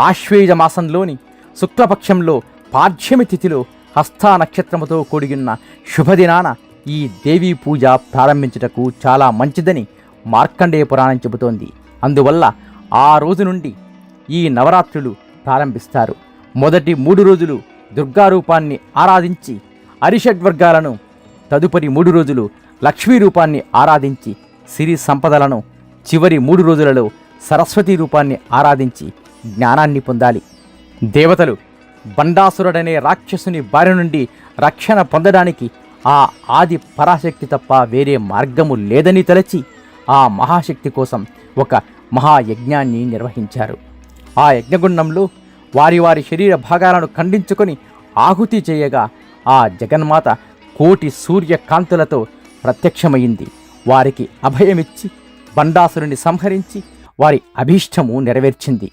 ఆశ్వేజ మాసంలోని శుక్లపక్షంలో పాడ్యమి తిథిలో హస్తా నక్షత్రముతో కూడియున్న శుభదినాన ఈ దేవీ పూజ ప్రారంభించుటకు చాలా మంచిదని మార్కండేయ పురాణం చెబుతోంది. అందువల్ల ఆ రోజు నుండి ఈ నవరాత్రులు ప్రారంభిస్తారు. మొదటి 3 రోజులు దుర్గారూపాన్ని ఆరాధించి అరిషడ్వర్గాలను, తదుపరి 3 రోజులు లక్ష్మీ రూపాన్ని ఆరాధించి సిరి సంపదలను, చివరి 3 రోజులలో సరస్వతీ రూపాన్ని ఆరాధించి జ్ఞానాన్ని పొందాలి. దేవతలు బండాసురుడనే రాక్షసుని బారి నుండి రక్షణ పొందడానికి ఆ ఆది పరాశక్తి తప్ప వేరే మార్గము లేదని తలచి ఆ మహాశక్తి కోసం ఒక మహాయజ్ఞాన్ని నిర్వహించారు. ఆ యజ్ఞగుండంలో వారి వారి శరీర భాగాలను ఖండించుకొని ఆహుతి చేయగా ఆ జగన్మాత కోటి సూర్యకాంతులతో ప్రత్యక్షమైంది. వారికి అభయమిచ్చి బండాసురుని సంహరించి వారి అభీష్టము నెరవేర్చింది.